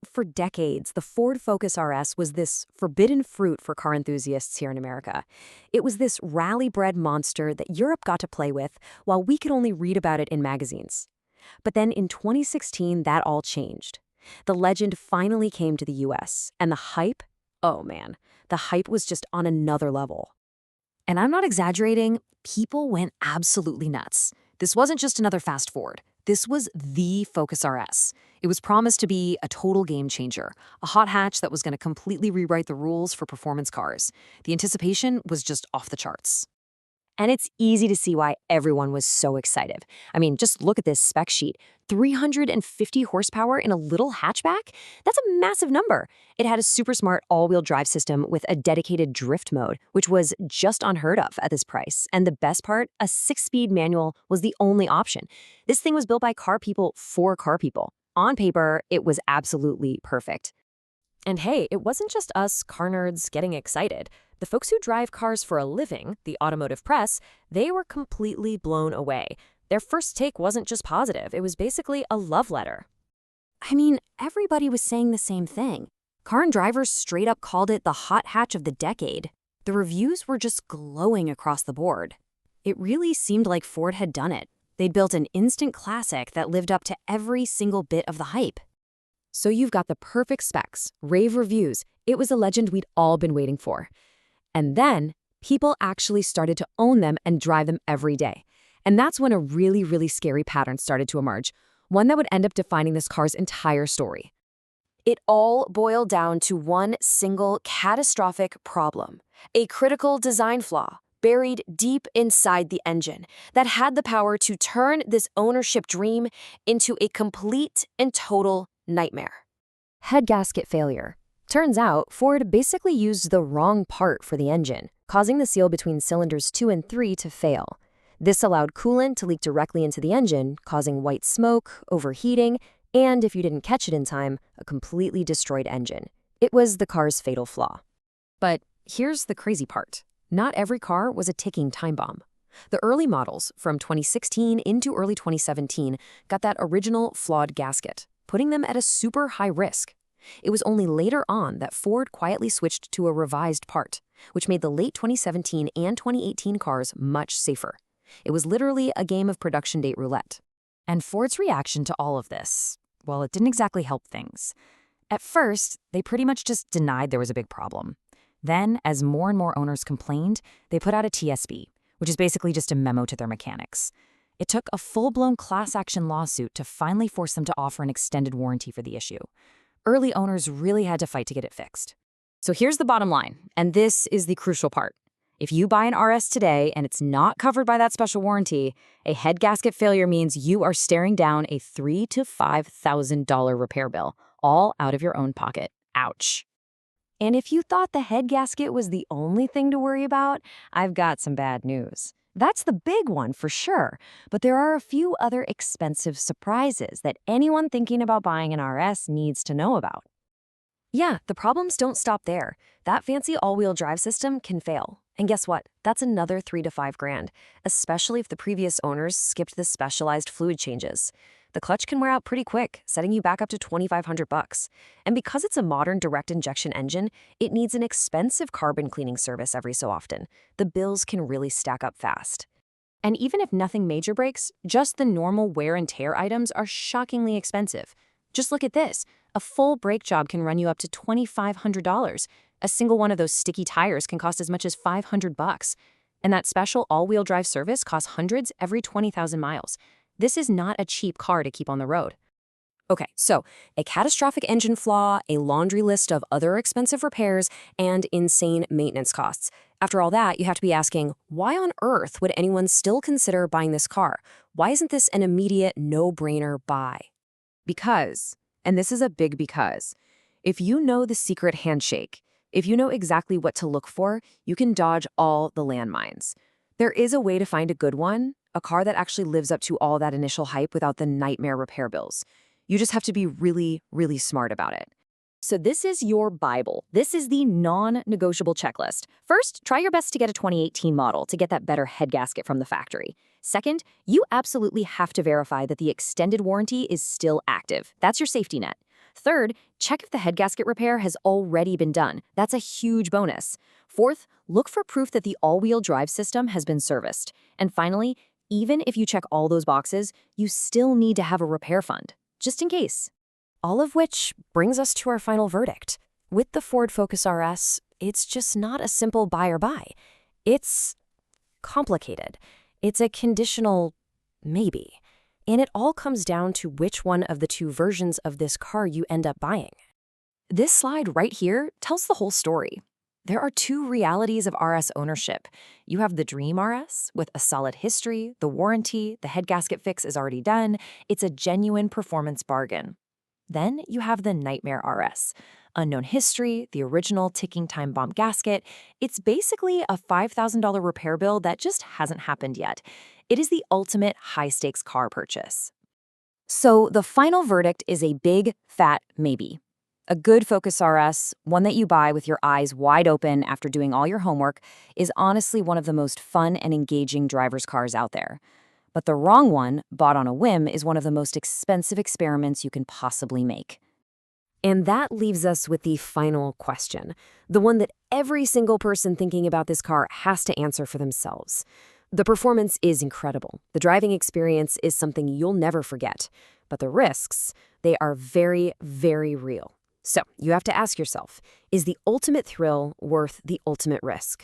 For decades, the Ford Focus RS was this forbidden fruit for car enthusiasts here in America. It was this rally-bred monster that Europe got to play with, while we could only read about it in magazines. But then in 2016, that all changed. The legend finally came to the US, and the hype, oh man, the hype was just on another level. And I'm not exaggerating, people went absolutely nuts. This wasn't just another fast Ford. This was the Focus RS. It was promised to be a total game changer, a hot hatch that was going to completely rewrite the rules for performance cars. The anticipation was just off the charts. And it's easy to see why everyone was so excited. I mean, just look at this spec sheet. 350 horsepower in a little hatchback? That's a massive number. It had a super smart all-wheel drive system with a dedicated drift mode, which was just unheard of at this price. And the best part, a 6-speed manual was the only option. This thing was built by car people for car people. On paper, it was absolutely perfect. And hey, it wasn't just us car nerds getting excited. The folks who drive cars for a living, the automotive press, they were completely blown away. Their first take wasn't just positive, it was basically a love letter. I mean, everybody was saying the same thing. Car and drivers straight up called it the hot hatch of the decade. The reviews were just glowing across the board. It really seemed like Ford had done it. They'd built an instant classic that lived up to every single bit of the hype. So you've got the perfect specs, rave reviews. It was a legend we'd all been waiting for. And then, people actually started to own them and drive them every day. And that's when a really, really scary pattern started to emerge, one that would end up defining this car's entire story. It all boiled down to one single catastrophic problem, a critical design flaw buried deep inside the engine that had the power to turn this ownership dream into a complete and total nightmare. Head gasket failure. Turns out, Ford basically used the wrong part for the engine, causing the seal between cylinders 2 and 3 to fail. This allowed coolant to leak directly into the engine, causing white smoke, overheating, and if you didn't catch it in time, a completely destroyed engine. It was the car's fatal flaw. But here's the crazy part. Not every car was a ticking time bomb. The early models, from 2016 into early 2017, got that original flawed gasket, putting them at a super high risk. It was only later on that Ford quietly switched to a revised part, which made the late 2017 and 2018 cars much safer. It was literally a game of production date roulette. And Ford's reaction to all of this, well, it didn't exactly help things. At first, they pretty much just denied there was a big problem. Then, as more and more owners complained, they put out a TSB, which is basically just a memo to their mechanics. It took a full-blown class action lawsuit to finally force them to offer an extended warranty for the issue. Early owners really had to fight to get it fixed. So here's the bottom line, and this is the crucial part. If you buy an RS today and it's not covered by that special warranty, a head gasket failure means you are staring down a $3,000 to $5,000 repair bill, all out of your own pocket. Ouch. And if you thought the head gasket was the only thing to worry about, I've got some bad news. That's the big one for sure, but there are a few other expensive surprises that anyone thinking about buying an RS needs to know about. Yeah, the problems don't stop there. That fancy all-wheel drive system can fail. And guess what? That's another $3,000 to $5,000, especially if the previous owners skipped the specialized fluid changes. The clutch can wear out pretty quick, setting you back up to $2,500. And because it's a modern direct injection engine, it needs an expensive carbon cleaning service every so often. The bills can really stack up fast. And even if nothing major breaks, just the normal wear and tear items are shockingly expensive. Just look at this. A full brake job can run you up to $2,500. A single one of those sticky tires can cost as much as $500. And that special all-wheel drive service costs hundreds every 20,000 miles. This is not a cheap car to keep on the road. Okay, so a catastrophic engine flaw, a laundry list of other expensive repairs, and insane maintenance costs. After all that, you have to be asking, why on earth would anyone still consider buying this car? Why isn't this an immediate no-brainer buy? Because, and this is a big because, if you know the secret handshake, if you know exactly what to look for, you can dodge all the landmines. There is a way to find a good one, a car that actually lives up to all that initial hype without the nightmare repair bills. You just have to be really, really smart about it. So this is your Bible. This is the non-negotiable checklist. First, try your best to get a 2018 model to get that better head gasket from the factory. Second, you absolutely have to verify that the extended warranty is still active. That's your safety net. Third, check if the head gasket repair has already been done. That's a huge bonus. Fourth, look for proof that the all-wheel drive system has been serviced. And finally, even if you check all those boxes, you still need to have a repair fund, just in case. All of which brings us to our final verdict. With the Ford Focus RS, it's just not a simple buy or buy. It's complicated. It's a conditional maybe. And it all comes down to which one of the two versions of this car you end up buying. This slide right here tells the whole story. There are two realities of RS ownership. You have the Dream RS with a solid history, the warranty, the head gasket fix is already done. It's a genuine performance bargain. Then you have the Nightmare RS. Unknown history, the original ticking time bomb gasket. It's basically a $5,000 repair bill that just hasn't happened yet. It is the ultimate high-stakes car purchase. So the final verdict is a big, fat maybe. A good Focus RS, one that you buy with your eyes wide open after doing all your homework, is honestly one of the most fun and engaging driver's cars out there. But the wrong one, bought on a whim, is one of the most expensive experiments you can possibly make. And that leaves us with the final question, the one that every single person thinking about this car has to answer for themselves. The performance is incredible. The driving experience is something you'll never forget. But the risks, they are very, very real. So you have to ask yourself, is the ultimate thrill worth the ultimate risk?